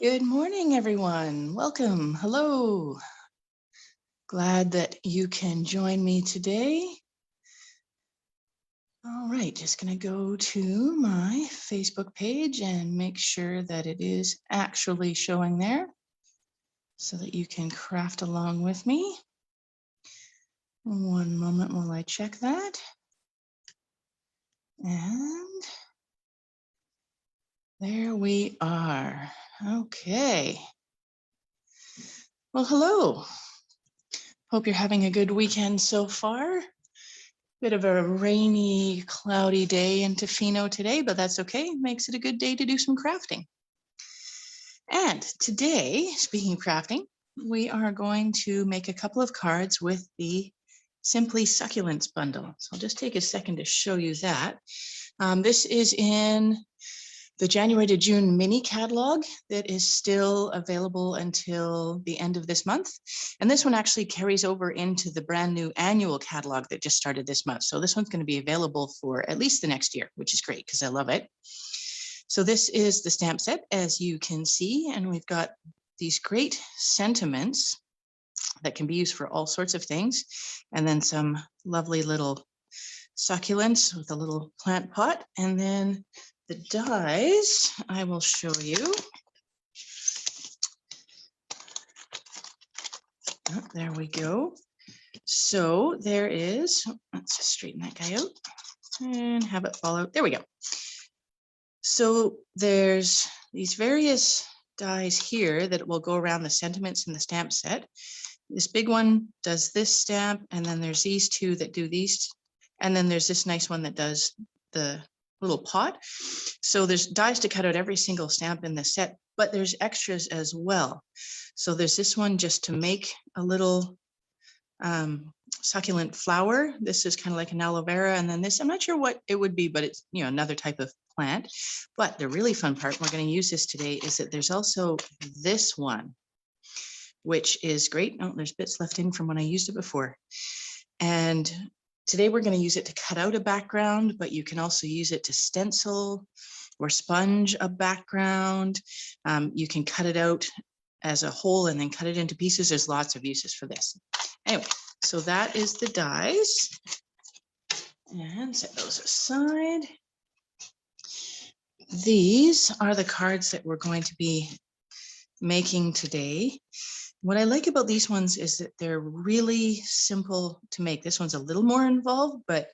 Good morning, everyone. Welcome. Hello. Glad that you can join me today. All right, just going to go to my Facebook page and make sure that it is actually showing there so that you can craft along with me. One moment while I check that. And there we are. Okay. Well, hello. Hope you're having a good weekend so far. Bit of a rainy, cloudy day in Tofino today, but that's okay. Makes it a good day to do some crafting. And today, speaking of crafting, we are going to make a couple of cards with the Simply Succulents bundle. So I'll just take a second to show you that. This is in the January to June mini catalog that is still available until the end of this month. And this one actually carries over into the brand new annual catalog that just started this month. So this one's going to be available for at least the next year, which is great because I love it. So this is the stamp set, as you can see, and we've got these great sentiments that can be used for all sorts of things. And then some lovely little succulents with a little plant pot. And then the dies, I will show you. Oh, there we go. So there is, let's just straighten that guy out and have it fall out. There we go. So there's these various dies here that will go around the sentiments in the stamp set. This big one does this stamp, and then there's these two that do these, and then there's this nice one that does the little pot. So there's dies to cut out every single stamp in the set, but there's extras as well. So there's this one just to make a little succulent flower. This is kind of like an aloe vera, and then this, I'm not sure what it would be, but it's, you know, another type of plant. But the really fun part, we're going to use this today, is that there's also this one, which is great. Oh, there's bits left in from when I used it before. And today we're going to use it to cut out a background, but you can also use it to stencil or sponge a background. You can cut it out as a whole and then cut it into pieces. There's lots of uses for this. Anyway, so that is the dies. And set those aside. These are the cards that we're going to be making today. What I like about these ones is that they're really simple to make. This one's a little more involved, but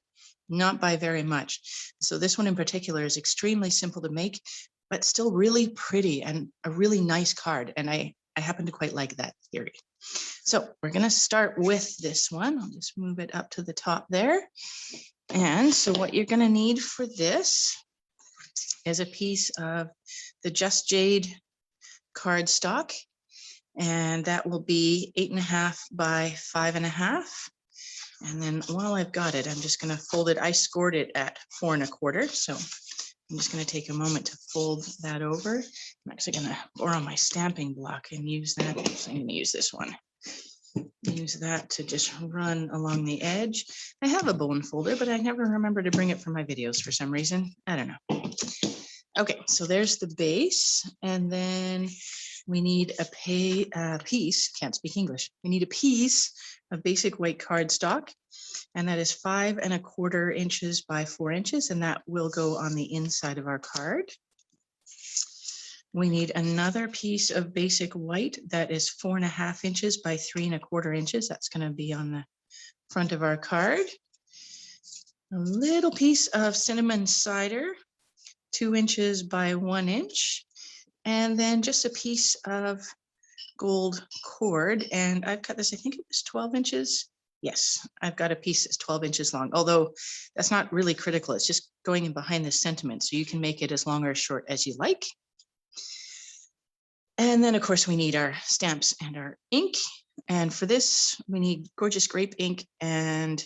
not by very much. So this one in particular is extremely simple to make, but still really pretty and a really nice card. And I happen to quite like that theory. So we're going to start with this one. I'll just move it up to the top there. And so what you're going to need for this is a piece of the Just Jade cardstock. And that will be 8.5 by 5.5. And then while I've got it, I'm just going to fold it. I scored it at 4 1/4. So I'm just going to take a moment to fold that over. I'm actually going to borrow my stamping block and use that. So I'm going to use this one. Use that to just run along the edge. I have a bone folder, but I never remember to bring it for my videos for some reason. I don't know. Okay, so there's the base. And then we need a piece, can't speak English. We need a piece of basic white cardstock, and that is 5 1/4 inches by 4 inches, and that will go on the inside of our card. We need another piece of basic white that is 4.5 inches by 3 1/4 inches. That's going to be on the front of our card. A little piece of cinnamon cider, 2 inches by 1 inch. And then just a piece of gold cord. And I've cut this, I think it was 12 inches. Yes, I've got a piece that's 12 inches long, although that's not really critical. It's just going in behind the sentiment. So you can make it as long or as short as you like. And then of course we need our stamps and our ink. And for this, we need gorgeous grape ink and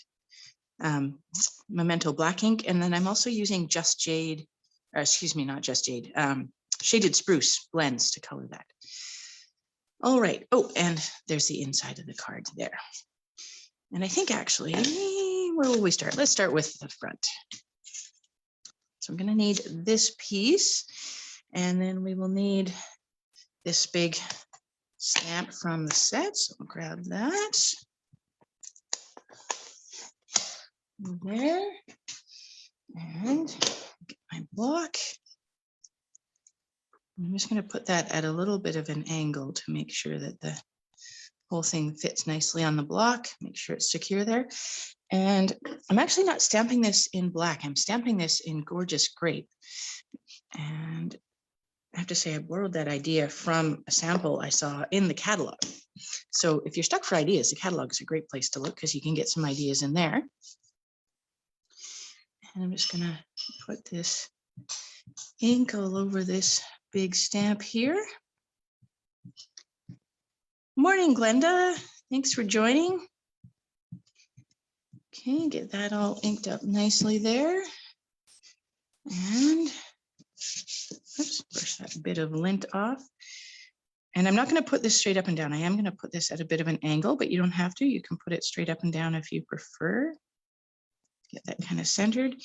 Memento Black ink. And then I'm also using Just Jade, or excuse me, not Just Jade, Shaded Spruce blends to color that. All right. Oh, and there's the inside of the card there. And I think actually, where will we start? Let's start with the front. So I'm going to need this piece, and then we will need this big stamp from the set. So I'll grab that. There. And get my block. I'm just going to put that at a little bit of an angle to make sure that the whole thing fits nicely on the block. Make sure it's secure there. And I'm actually not stamping this in black. I'm stamping this in gorgeous grape. And I have to say, I borrowed that idea from a sample I saw in the catalog. So if you're stuck for ideas, the catalog is a great place to look because you can get some ideas in there. And I'm just going to put this ink all over this big stamp here. Morning, Glenda. Thanks for joining. Okay, get that all inked up nicely there. And oops, brush that bit of lint off. And I'm not going to put this straight up and down. I am going to put this at a bit of an angle, but you don't have to. You can put it straight up and down if you prefer. Get that kind of centered.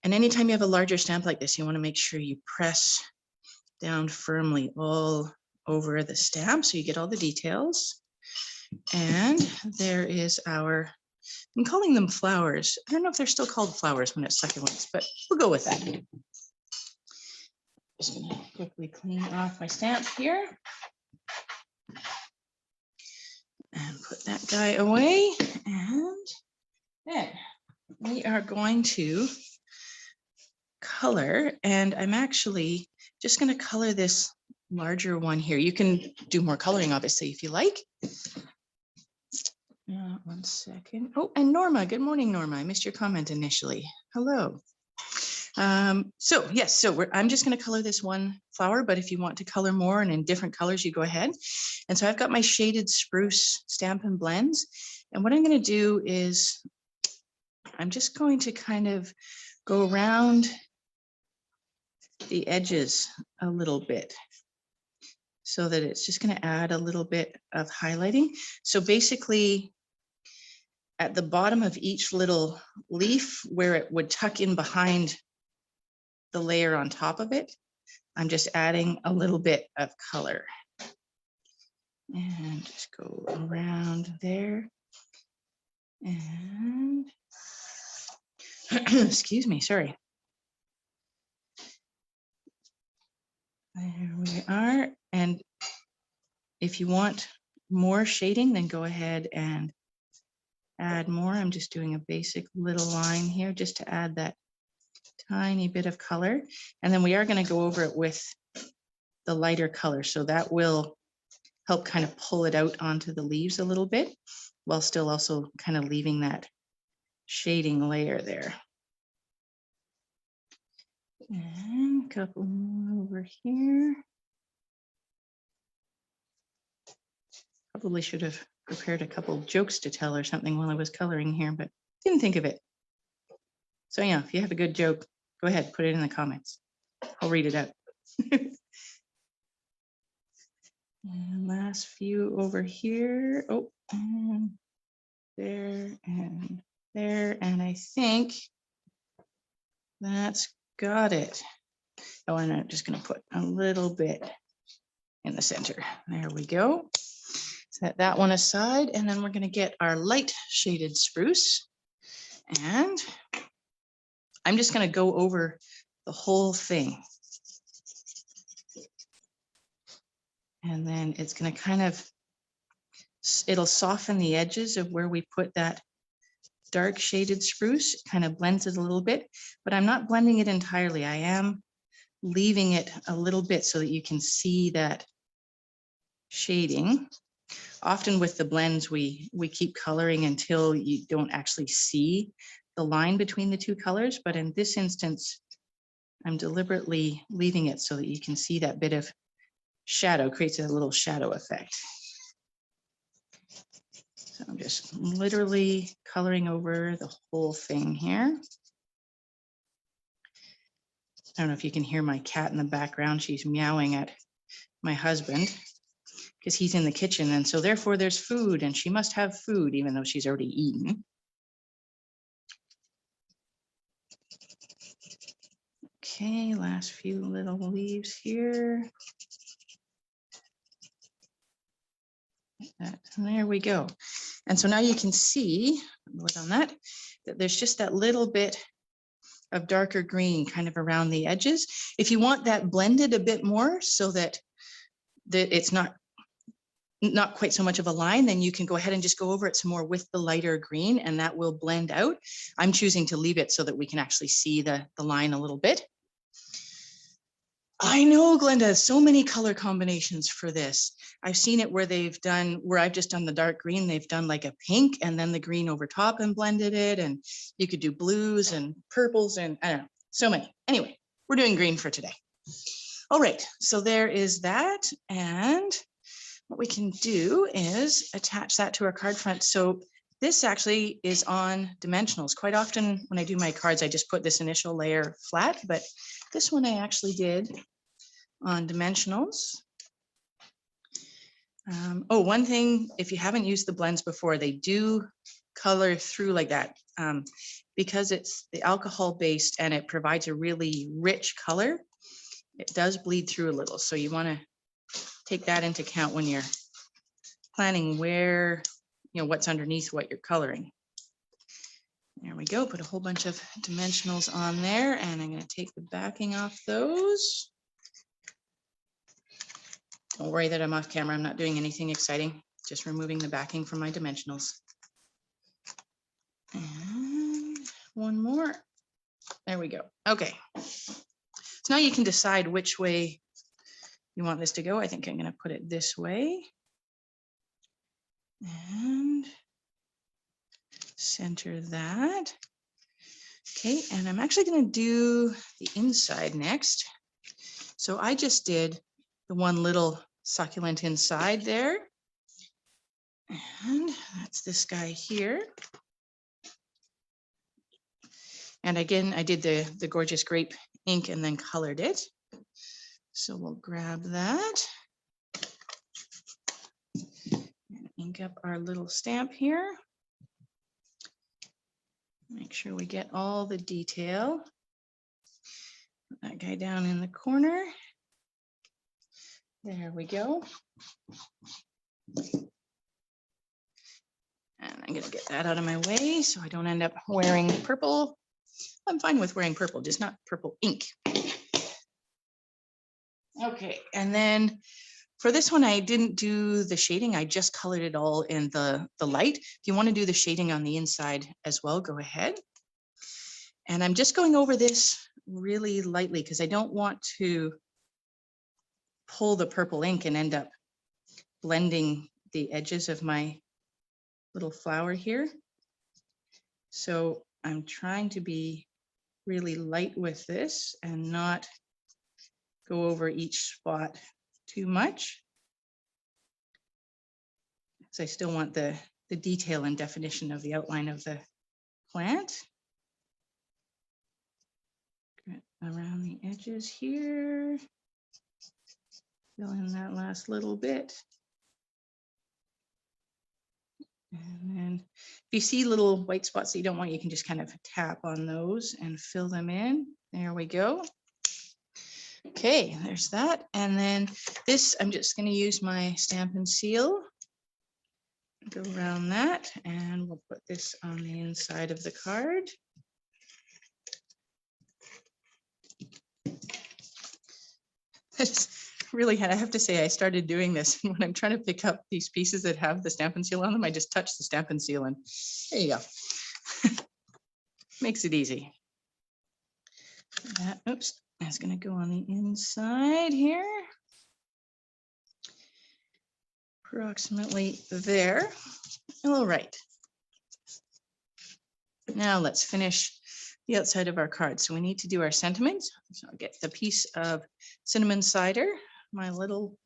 And anytime you have a larger stamp like this, you want to make sure you press down firmly all over the stamp so you get all the details. And there is our, I'm calling them flowers. I don't know if they're still called flowers when it's succulents, but we'll go with that. Just going to quickly clean off my stamp here. And put that guy away. And then we are going to color, and I'm actually just going to color this larger one here. You can do more coloring, obviously, if you like. One second. Oh, and Norma. Good morning, Norma. I missed your comment initially. Hello. So yes, so I'm just going to color this one flower, but if you want to color more and in different colors, you go ahead. And so I've got my shaded spruce Stampin' Blends. And what I'm going to do is I'm just going to kind of go around the edges a little bit so that it's just going to add a little bit of highlighting. So basically at the bottom of each little leaf where it would tuck in behind the layer on top of it, I'm just adding a little bit of color. And just go around there. And excuse me, sorry. There we are. And if you want more shading, then go ahead and add more. I'm just doing a basic little line here just to add that tiny bit of color. And then we are going to go over it with the lighter color. So that will help kind of pull it out onto the leaves a little bit while still also kind of leaving that shading layer there. And a couple more over here. Probably should have prepared a couple jokes to tell or something while I was coloring here, but didn't think of it. So yeah, if you have a good joke, go ahead, put it in the comments. I'll read it out. And last few over here. Oh, and there and there. And I think that's got it. Oh, and I'm just going to put a little bit in the center. There we go. Set that one aside. And then we're going to get our light shaded spruce. And I'm just going to go over the whole thing. And then it's going to kind of, it'll soften the edges of where we put that dark shaded spruce. It kind of blends it a little bit, but I'm not blending it entirely. I am leaving it a little bit so that you can see that shading. Often with the blends, we keep coloring until you don't actually see the line between the two colors. But in this instance, I'm deliberately leaving it so that you can see that bit of shadow, creates a little shadow effect. So I'm just literally coloring over the whole thing here. I don't know if you can hear my cat in the background. She's meowing at my husband because he's in the kitchen. And so therefore there's food and she must have food even though she's already eaten. Okay, last few little leaves here. There we go. And so now you can see, look on that there's just that little bit of darker green kind of around the edges. If you want that blended a bit more so that it's not quite so much of a line, then you can go ahead and just go over it some more with the lighter green, and that will blend out. I'm choosing to leave it so that we can actually see the line a little bit. I know, Glenda, so many color combinations for this. I've seen it where I've just done the dark green, they've done like a pink and then the green over top and blended it. And you could do blues and purples and I don't know, so many. Anyway, we're doing green for today. All right, so there is that. And what we can do is attach that to our card front. So this actually is on dimensionals. Quite often when I do my cards, I just put this initial layer flat, but this one I actually did on dimensionals. One thing, if you haven't used the blends before, they do color through like that because it's the alcohol based and it provides a really rich color. It does bleed through a little. So you want to take that into account when you're planning where, what's underneath what you're coloring. There we go. Put a whole bunch of dimensionals on there, and I'm going to take the backing off those. Don't worry that I'm off camera. I'm not doing anything exciting. Just removing the backing from my dimensionals. And one more. There we go. Okay. So now you can decide which way you want this to go. I think I'm going to put it this way. And center that. Okay, and I'm actually going to do the inside next. So I just did the one little succulent inside there. And that's this guy here. And again, I did the gorgeous grape ink and then colored it. So we'll grab that. And ink up our little stamp here. Make sure we get all the detail. Put that guy down in the corner. There we go. And I'm going to get that out of my way so I don't end up wearing purple. I'm fine with wearing purple, just not purple ink. Okay, and then for this one, I didn't do the shading. I just colored it all in the light. If you want to do the shading on the inside as well, go ahead. And I'm just going over this really lightly because I don't want to pull the purple ink and end up blending the edges of my little flower here. So I'm trying to be really light with this and not go over each spot too much. So I still want the detail and definition of the outline of the plant. Around the edges here. Fill in that last little bit. And then if you see little white spots that you don't want, you can just kind of tap on those and fill them in. There we go. Okay, there's that. And then this, I'm just going to use my Stampin' Seal. Go around that, and we'll put this on the inside of the card. Really, I have to say, I started doing this when I'm trying to pick up these pieces that have the Stampin' Seal on them. I just touch the Stampin' Seal and there you go. Makes it easy. That, oops, that's going to go on the inside here. Approximately there. All right. Now let's finish the outside of our card. So we need to do our sentiments. So I'll get the piece of cinnamon cider, my little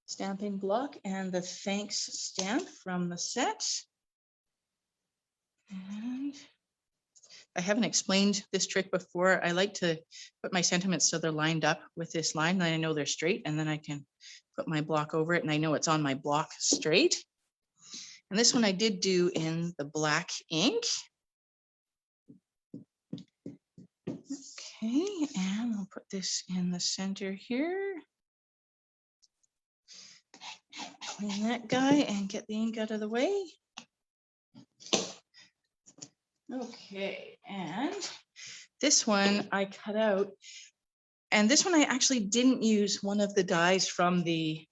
stamping block, and the thanks stamp from the set. And I haven't explained this trick before. I like to put my sentiments so they're lined up with this line, then I know they're straight, and then I can put my block over it and I know it's on my block straight. And this one I did do in the black ink. Okay, and I'll put this in the center here. clean that guy and get the ink out of the way. Okay, and this one I cut out. And this one I actually didn't use one of the dies from the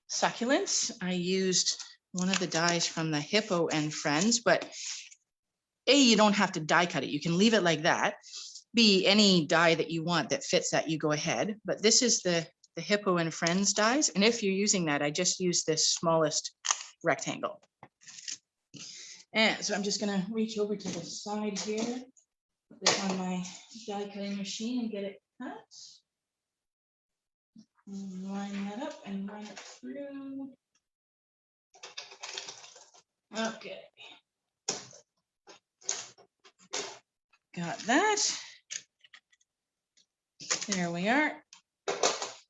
Succulents. I used one of the dies from the Hippo and Friends, but A, you don't have to die cut it. You can leave it like that. B, any die that you want that fits that, you go ahead. But this is the Hippo and Friends dies. And if you're using that, I just use this smallest rectangle. And so I'm just gonna reach over to the side here, put this on my die cutting machine and get it cut. And line that up and run it through. Okay. Got that. There we are.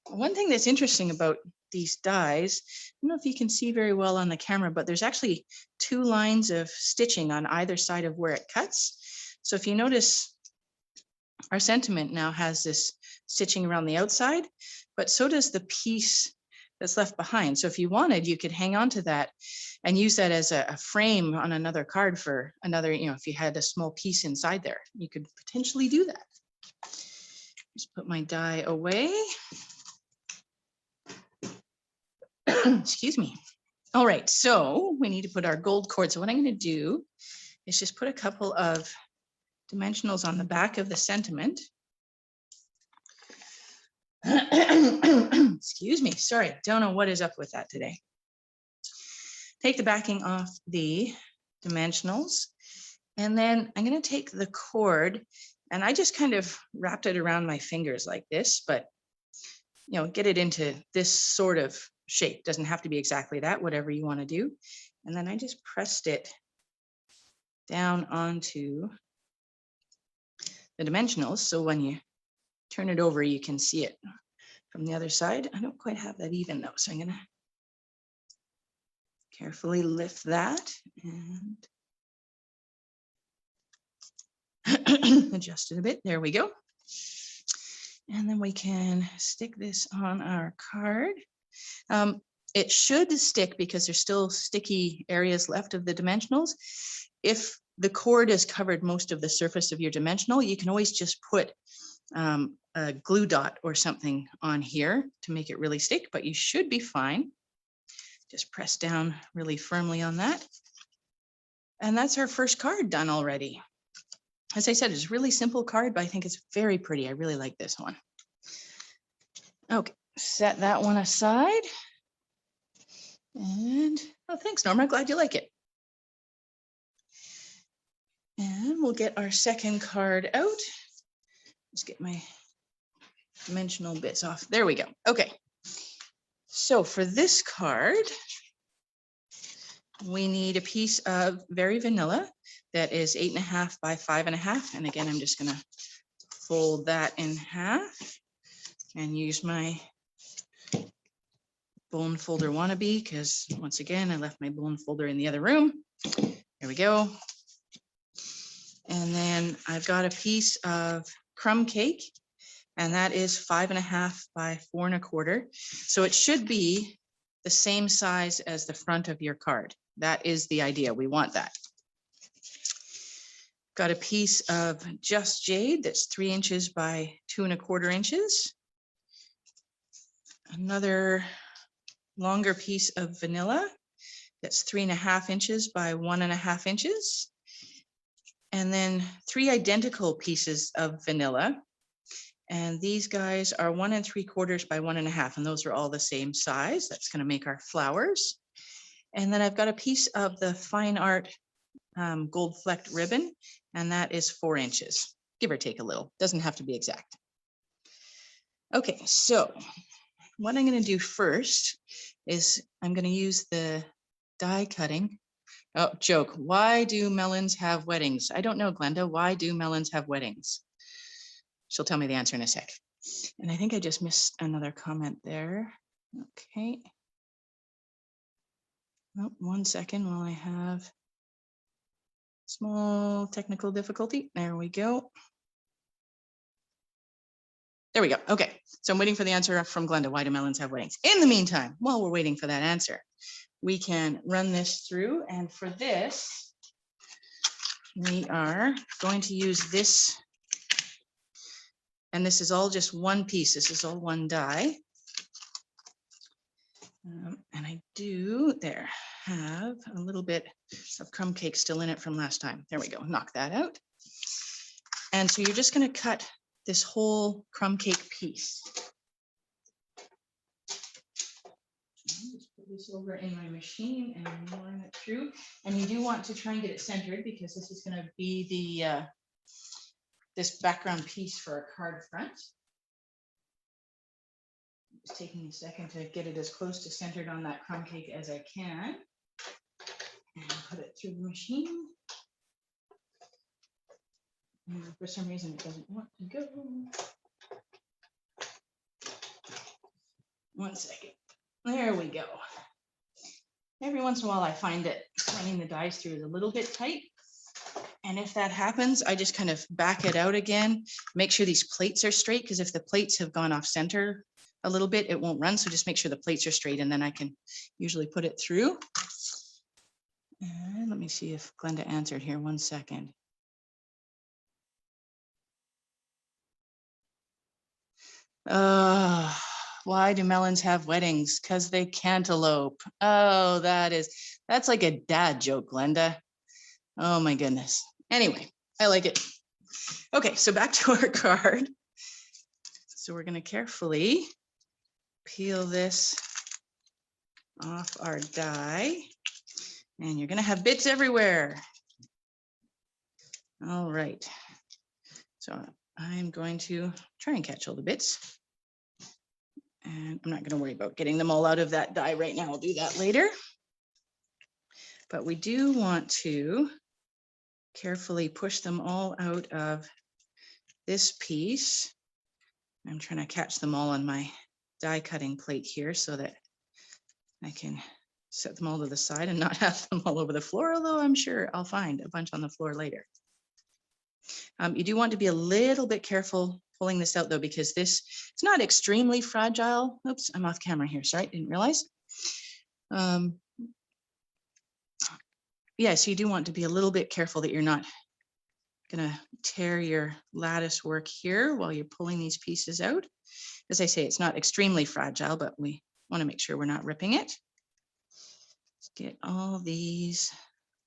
One thing that's interesting about these dies, I don't know if you can see very well on the camera, but there's actually 2 lines of stitching on either side of where it cuts. So if you notice, our sentiment now has this stitching around the outside, but so does the piece that's left behind. So if you wanted, you could hang on to that and use that as a frame on another card for another, if you had a small piece inside there, you could potentially do that. Just put my die away. Excuse me. All right, so we need to put our gold cord. So what I'm going to do is just put a couple of dimensionals on the back of the sentiment. Excuse me, sorry, don't know what is up with that today. Take the backing off the dimensionals, and then I'm going to take the cord, and I just kind of wrapped it around my fingers like this, but get it into this sort of shape. Doesn't have to be exactly that, whatever you want to do. And then I just pressed it down onto the dimensionals, so when you turn it over, you can see it from the other side. I don't quite have that even though, so I'm going to carefully lift that and adjust it a bit. There we go. And then we can stick this on our card. It should stick because there's still sticky areas left of the dimensionals. If the cord has covered most of the surface of your dimensional, you can always just put a glue dot or something on here to make it really stick, but you should be fine. Just press down really firmly on that. And that's our first card done already. As I said, it's a really simple card, but I think it's very pretty. I really like this one. Okay, set that one aside. And, oh, thanks, Norma. Glad you like it. And we'll get our second card out. Let's get my dimensional bits off. There we go. Okay. So for this card, we need a piece of Very Vanilla that is 8.5 by 5.5. And again, I'm just going to fold that in half and use my bone folder wannabe, because once again, I left my bone folder in the other room. There we go. And then I've got a piece of Crumb Cake, and that is 5.5 by 4.25. So it should be the same size as the front of your card. That is the idea. We want that. Got a piece of Just Jade that's 3 inches by 2.25 inches. Another longer piece of vanilla that's 3.5 inches by 1.5 inches. And then 3 identical pieces of vanilla. And these guys are 1 3/4 by 1.5, and those are all the same size. That's going to make our flowers. And then I've got a piece of the Fine Art gold flecked ribbon, and that is 4 inches, give or take a little. Doesn't have to be exact. Okay, so what I'm going to do first is I'm going to use the die cutting. Oh, joke. Why do melons have weddings? I don't know, Glenda. Why do melons have weddings? She'll tell me the answer in a sec. And I think I just missed another comment there. Okay. Oh, 1 second while I have small technical difficulty. There we go. There we go. Okay. So I'm waiting for the answer from Glenda. Why do melons have weddings? In the meantime, while we're waiting for that answer, we can run this through. And for this, we are going to use this. And this is all just one piece. This is all one die. And I do there have a little bit of crumb cake still in it from last time. There we go. Knock that out. And so you're just going to cut this whole crumb cake piece. Just put this over in my machine and run it through. And you do want to try and get it centered because this is going to be the this background piece for a card front. Just taking a second to get it as close to centered on that crumb cake as I can. And put it through the machine. And for some reason, it doesn't want to go. One second. There we go. Every once in a while, I find that running the dies through is a little bit tight. And if that happens, I just kind of back it out again. Make sure these plates are straight, because if the plates have gone off center a little bit, it won't run. So just make sure the plates are straight, and then I can usually put it through. And let me see if Glenda answered here. One second. Why do melons have weddings? Because they cantaloupe. Oh, that's like a dad joke, Glenda. Oh my goodness. Anyway, I like it. Okay, so back to our card. So we're going to carefully peel this off our die, and you're going to have bits everywhere. All right. So I'm going to try and catch all the bits. And I'm not going to worry about getting them all out of that die right now. I'll do that later. But we do want to carefully push them all out of this piece. I'm trying to catch them all on my die cutting plate here so that I can set them all to the side and not have them all over the floor, although I'm sure I'll find a bunch on the floor later. You do want to be a little bit careful pulling this out though, because this is not extremely fragile. Oops, I'm off camera here. Sorry, didn't realize. Yeah, so you do want to be a little bit careful that you're not gonna tear your lattice work here while you're pulling these pieces out. As I say, it's not extremely fragile, but we want to make sure we're not ripping it. Let's get all these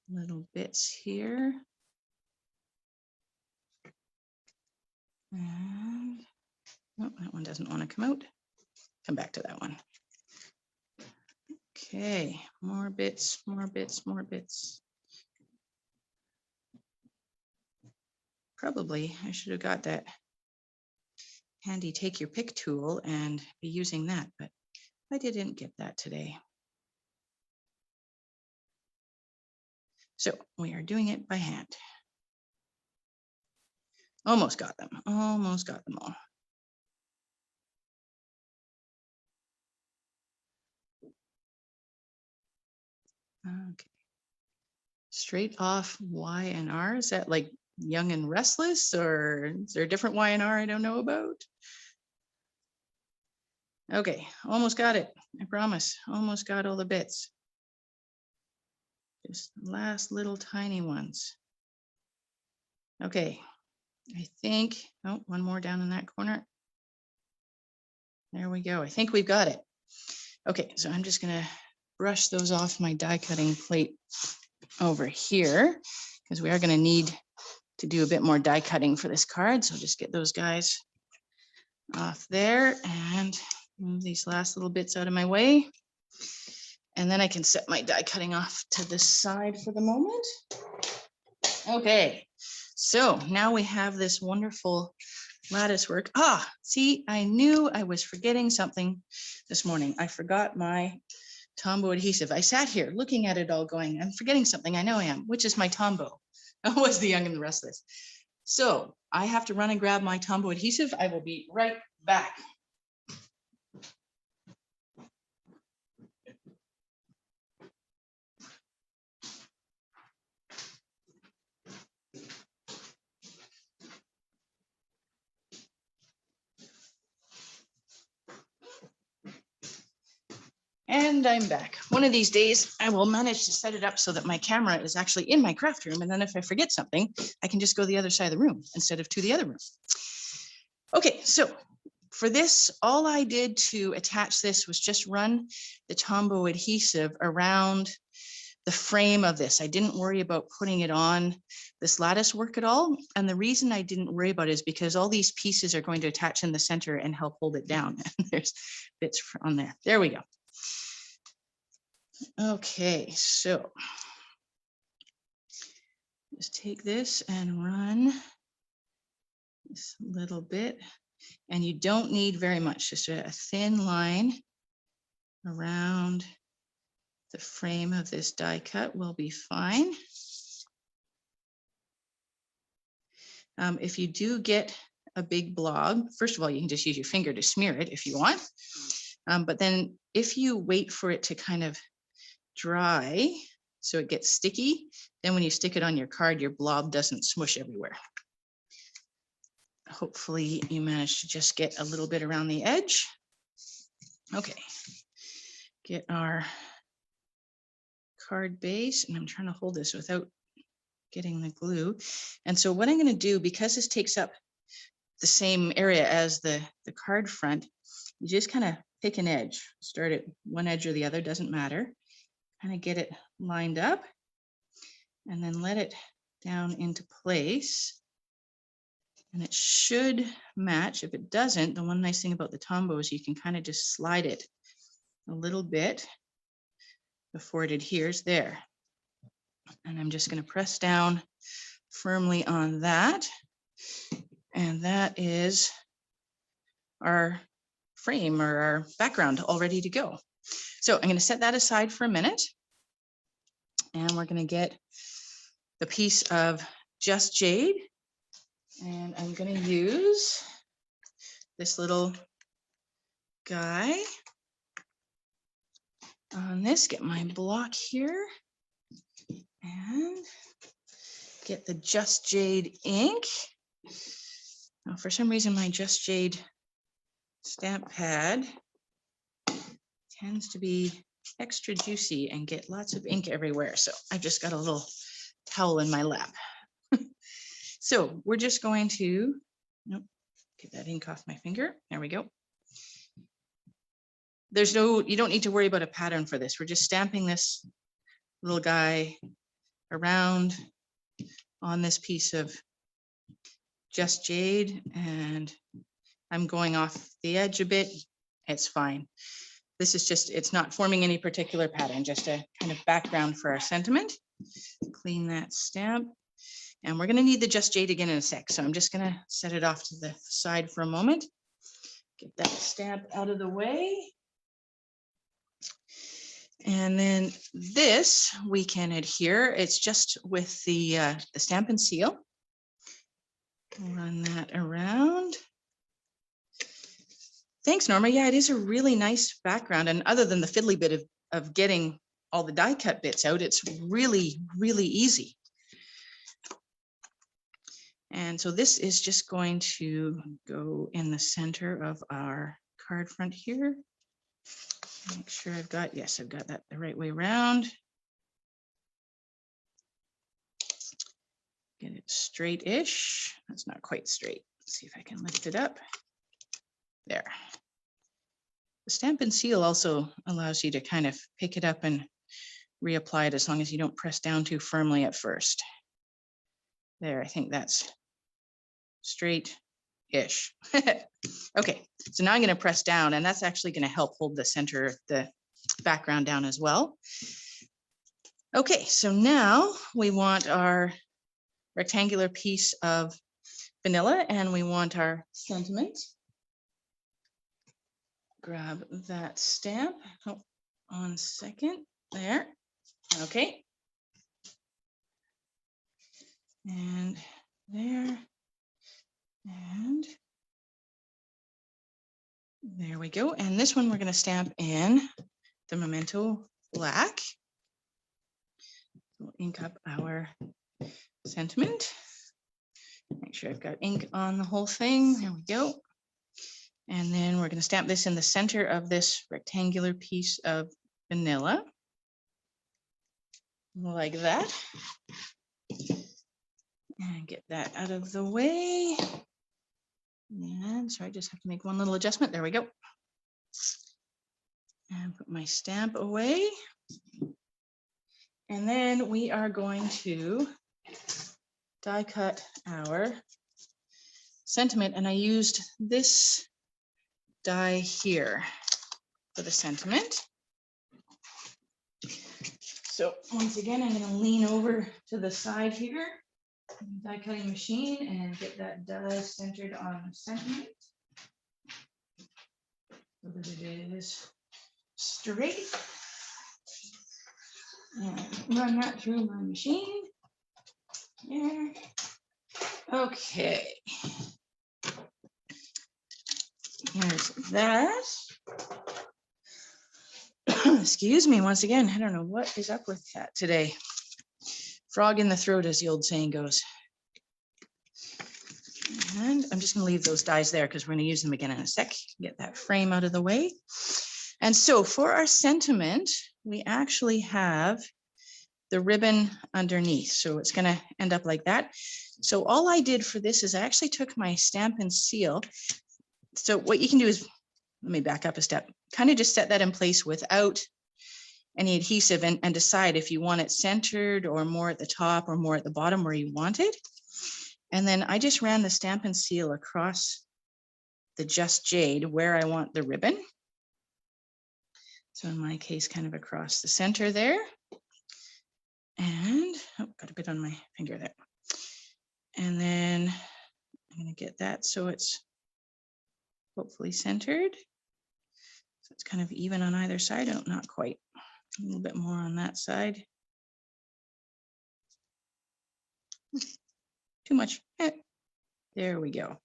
little bits here. And oh, that one doesn't want to come out. Come back to that one. Okay, more bits, more bits, more bits. Probably I should have got that handy take your pick tool and be using that, but I didn't get that today. So we are doing it by hand. Almost got them, almost got them all. Okay. Straight off Y and R, is that like Young and Restless, or is there a different Y and R I don't know about? Okay, almost got it. I promise. Almost got all the bits. Just last little tiny ones. Okay, I think, oh, one more down in that corner. There we go. I think we've got it. Okay, so I'm just gonna brush those off my die cutting plate over here, because we are gonna need to do a bit more die cutting for this card. So just get those guys off there and move these last little bits out of my way. And then I can set my die cutting off to the side for the moment. Okay, so now we have this wonderful lattice work. Ah, see, I knew I was forgetting something this morning. I forgot my Tombow adhesive. I sat here looking at it all going, I'm forgetting something. I know I am, which is my Tombow. That was the Young and the Restless. So I have to run and grab my Tombow adhesive. I will be right back. And I'm back. One of these days, I will manage to set it up so that my camera is actually in my craft room. And then if I forget something, I can just go the other side of the room instead of to the other room. Okay, so for this, all I did to attach this was just run the Tombow adhesive around the frame of this. I didn't worry about putting it on this lattice work at all. And the reason I didn't worry about it is because all these pieces are going to attach in the center and help hold it down. And there's bits on there. There we go. Okay, so just take this and run this little bit. And you don't need very much, just a thin line around the frame of this die cut will be fine. If you do get a big blob, first of all, you can just use your finger to smear it if you want. But then if you wait for it to kind of dry so it gets sticky, then when you stick it on your card, your blob doesn't smush everywhere. Hopefully you managed to just get a little bit around the edge. Okay, get our card base, and I'm trying to hold this without getting the glue. And so what I'm going to do, because this takes up the same area as the card front, you just kind of pick an edge, start at one edge or the other, doesn't matter, kind of get it lined up and then let it down into place. And it should match. If it doesn't, the one nice thing about the Tombow is you can kind of just slide it a little bit before it adheres there. And I'm just going to press down firmly on that. And that is our frame or our background all ready to go. So I'm going to set that aside for a minute. And we're going to get the piece of Just Jade. And I'm going to use this little guy on this, get my block here, and get the Just Jade ink. Now, for some reason, my Just Jade stamp pad tends to be extra juicy and get lots of ink everywhere. So I've just got a little towel in my lap. So we're just going to, nope, get that ink off my finger. There we go. There's no, you don't need to worry about a pattern for this. We're just stamping this little guy around on this piece of Just Jade, and I'm going off the edge a bit. It's fine. This is just, it's not forming any particular pattern, just a kind of background for our sentiment. Clean that stamp. And we're going to need the Just Jade again in a sec. So I'm just going to set it off to the side for a moment. Get that stamp out of the way. And then this we can adhere. It's just with the Stampin' Seal. Run that around. Thanks, Norma. Yeah, it is a really nice background. And other than the fiddly bit of getting all the die cut bits out, it's really, really easy. And so this is just going to go in the center of our card front here. Make sure I've got, yes, I've got that the right way around. Get it straight-ish. That's not quite straight. Let's see if I can lift it up. There. The Stampin' Seal also allows you to kind of pick it up and reapply it as long as you don't press down too firmly at first. There, I think that's straight-ish. Okay, so now I'm going to press down, and that's actually going to help hold the center of the background down as well. Okay, so now we want our rectangular piece of vanilla, and we want our sentiment. Grab that stamp. Oh, 1 second. There. Okay. And there. And there we go. And this one we're going to stamp in the Memento Black. We'll ink up our sentiment. Make sure I've got ink on the whole thing. There we go. And then we're going to stamp this in the center of this rectangular piece of vanilla, like that. And get that out of the way. And sorry, I just have to make one little adjustment. There we go. And put my stamp away. And then we are going to die cut our sentiment. And I used this die here for the sentiment. So once again, I'm going to lean over to the side here, die cutting machine, and get that die centered on the sentiment so that it is straight. And run that through my machine. There. Okay. Here's that. Excuse me once again. I don't know what is up with that today. Frog in the throat, as the old saying goes. And I'm just going to leave those dies there because we're going to use them again in a sec. Get that frame out of the way. And so for our sentiment, we actually have the ribbon underneath. So it's going to end up like that. So all I did for this is I actually took my Stampin' Seal. So what you can do is, let me back up a step, kind of just set that in place without any adhesive and decide if you want it centered or more at the top or more at the bottom where you want it. And then I just ran the Stampin' Seal across the Just Jade where I want the ribbon. So in my case, kind of across the center there. And, oh, got a bit on my finger there. And then I'm going to get that so it's hopefully centered. So it's kind of even on either side. Oh, not quite. A little bit more on that side. Too much. There we go.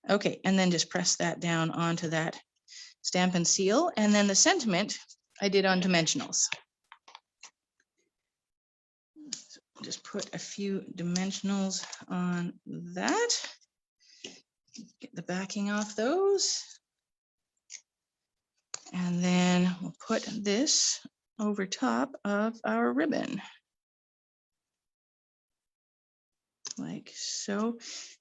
Okay, and then just press that down onto that Stampin' Seal. And then the sentiment I did on dimensionals. So just put a few dimensionals on that. Get the backing off those. And then we'll put this over top of our ribbon. Like so.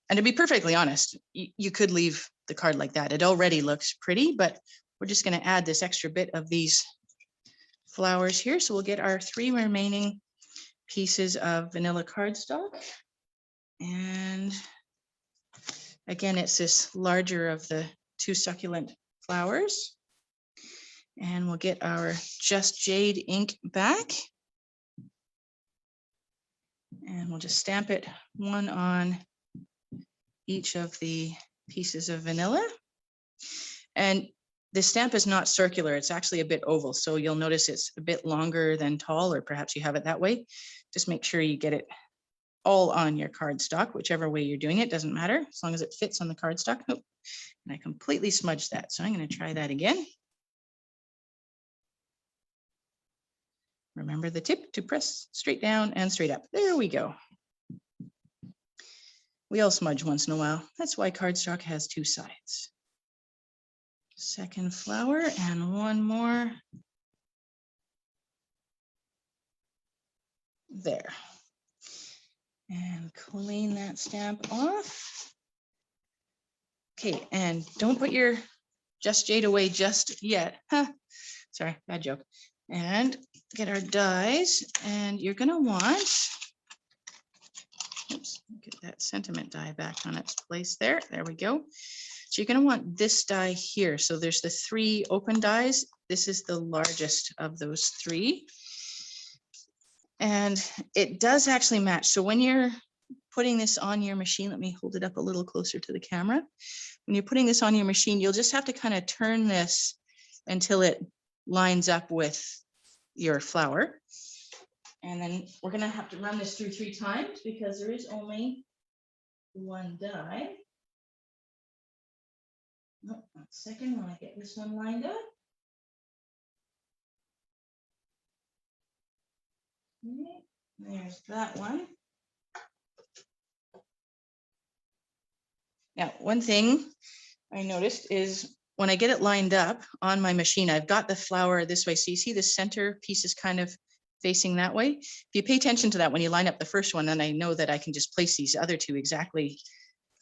And to be perfectly honest, you could leave the card like that. It already looks pretty, but we're just going to add this extra bit of these flowers here. So we'll get our 3 remaining pieces of vanilla cardstock. And again, it's this larger of the 2 succulent flowers. And we'll get our Just Jade ink back. And we'll just stamp it one on each of the pieces of vanilla. And the stamp is not circular, it's actually a bit oval. So you'll notice it's a bit longer than tall, or perhaps you have it that way. Just make sure you get it all on your cardstock, whichever way you're doing it, doesn't matter, as long as it fits on the cardstock. Oh, and I completely smudged that. So I'm going to try that again. Remember the tip to press straight down and straight up. There we go. We all smudge once in a while. That's why cardstock has 2 sides. Second flower and one more. There. And clean that stamp off. Okay, and don't put your Just Jade away just yet. Huh. Sorry, bad joke. And get our dies, and you're gonna want, oops, get that sentiment die back on its place there. There we go. So you're gonna want this die here. So there's the 3 open dies. This is the largest of those 3. And it does actually match. So when you're putting this on your machine, let me hold it up a little closer to the camera. When you're putting this on your machine, you'll just have to kind of turn this until it lines up with your flower. And then we're going to have to run this through 3 times because there is only 1 die. Oh, 1 second while I get this one lined up. Okay, there's that one. Now, one thing I noticed is when I get it lined up on my machine, I've got the flower this way. So you see the center piece is kind of facing that way. If you pay attention to that when you line up the first one, then I know that I can just place these other two exactly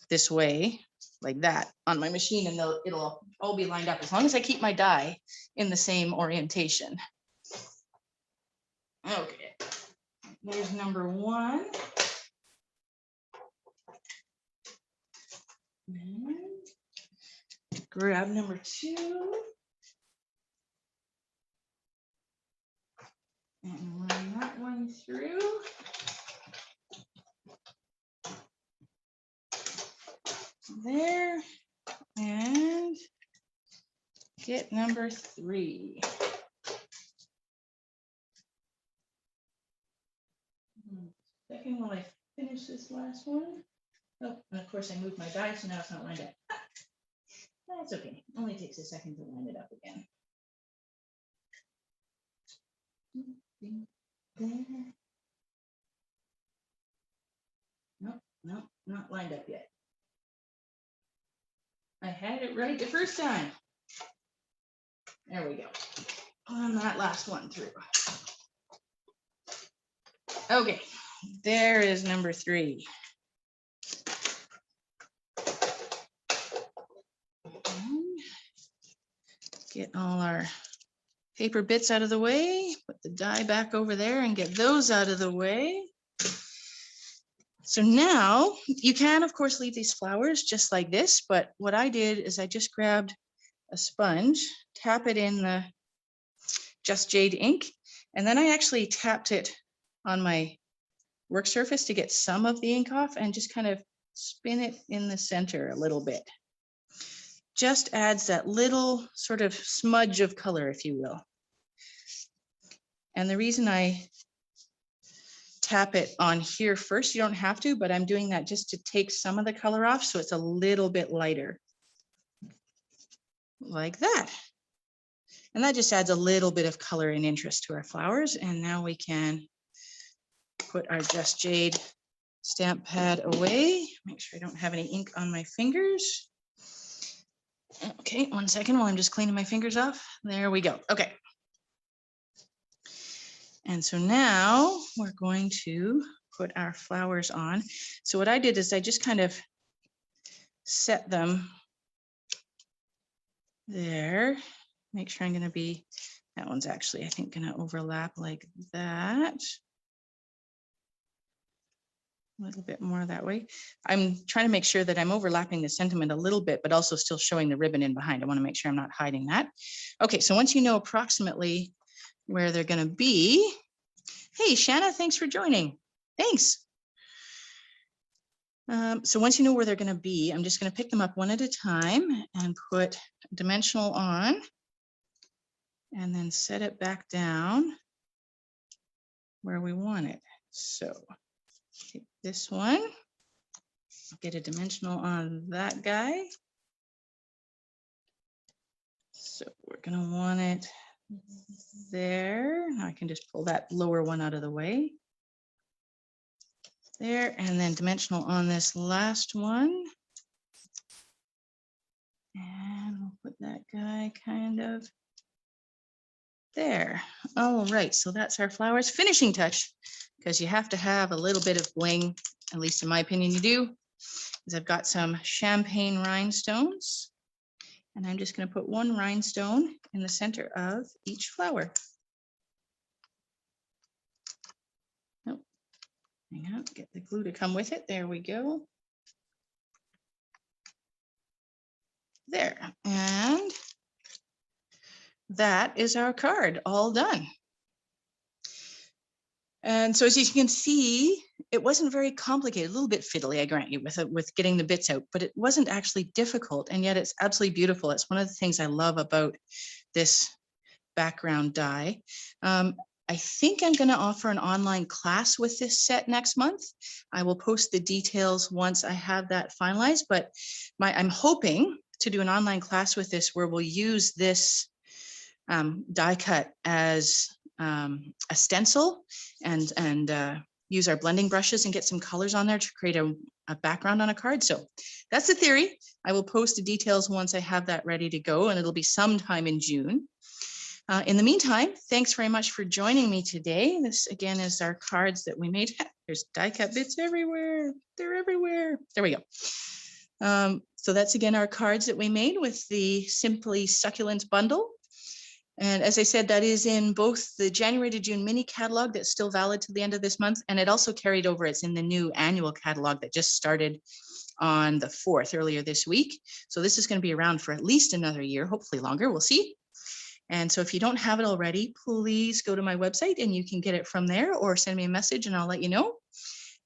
this way, like that, on my machine, and it'll all be lined up as long as I keep my die in the same orientation. Okay, there's number one. And grab number two. And run that one through. There. And get number three. Second while I finish this last one. Oh, and of course I moved my die, so now it's not lined up. That's okay. Only takes a second to line it up again. There. Nope, nope, not lined up yet. I had it right the first time. There we go. On that last one through. Okay, there is number three. Get all our paper bits out of the way, put the die back over there and get those out of the way. So now you can, of course, leave these flowers just like this, but what I did is I just grabbed a sponge, tap it in the Just Jade ink, and then I actually tapped it on my work surface to get some of the ink off and just kind of spin it in the center a little bit. Just adds that little sort of smudge of color, if you will. And the reason I tap it on here first, you don't have to, but I'm doing that just to take some of the color off so it's a little bit lighter. Like that. And that just adds a little bit of color and interest to our flowers. And now we can put our Just Jade stamp pad away. Make sure I don't have any ink on my fingers. Okay, 1 second while I'm just cleaning my fingers off. There we go. Okay. And so now we're going to put our flowers on. So what I did is I just kind of set them there. Make sure I'm going to be, that one's actually, I think, going to overlap like that. A little bit more that way. I'm trying to make sure that I'm overlapping the sentiment a little bit, but also still showing the ribbon in behind. I want to make sure I'm not hiding that. Okay, so once you know approximately where they're going to be. Hey, Shanna, thanks for joining. Thanks. So once you know where they're going to be, I'm just going to pick them up one at a time and put dimensional on and then set it back down where we want it. So take this one, get a dimensional on that guy. So we're going to want it there. Now I can just pull that lower one out of the way. There, and then dimensional on this last one. And we'll put that guy kind of there. All right, so that's our flowers. Finishing touch, because you have to have a little bit of bling, at least in my opinion you do, is I've got some champagne rhinestones. And I'm just going to put one rhinestone in the center of each flower. Nope. Hang on, get the glue to come with it. There we go. There. And that is our card all done. And so as you can see, it wasn't very complicated, a little bit fiddly, I grant you, with getting the bits out, but it wasn't actually difficult, and yet it's absolutely beautiful. It's one of the things I love about this background die. I think I'm going to offer an online class with this set next month. I will post the details once I have that finalized, but I'm hoping to do an online class with this where we'll use this die cut as a stencil and use our blending brushes and get some colors on there to create a background on a card. So that's the theory. I will post the details once I have that ready to go, and it'll be sometime in June. In the meantime, thanks very much for joining me today. This again is our cards that we made. There's die cut bits everywhere. They're everywhere. There we go. So that's again our cards that we made with the Simply Succulents bundle. And as I said, that is in both the January to June mini catalog that's still valid to the end of this month. And it also carried over, it's in the new annual catalog that just started on the 4th earlier this week. So this is going to be around for at least another year, hopefully longer, we'll see. And so if you don't have it already, please go to my website and you can get it from there, or send me a message and I'll let you know.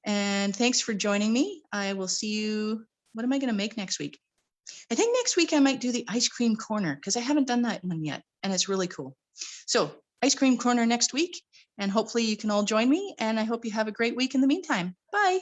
And thanks for joining me. I will see you. What am I going to make next week? I think next week I might do the ice cream corner because I haven't done that one yet and it's really cool. So ice cream corner next week, and hopefully you can all join me, and I hope you have a great week in the meantime. Bye.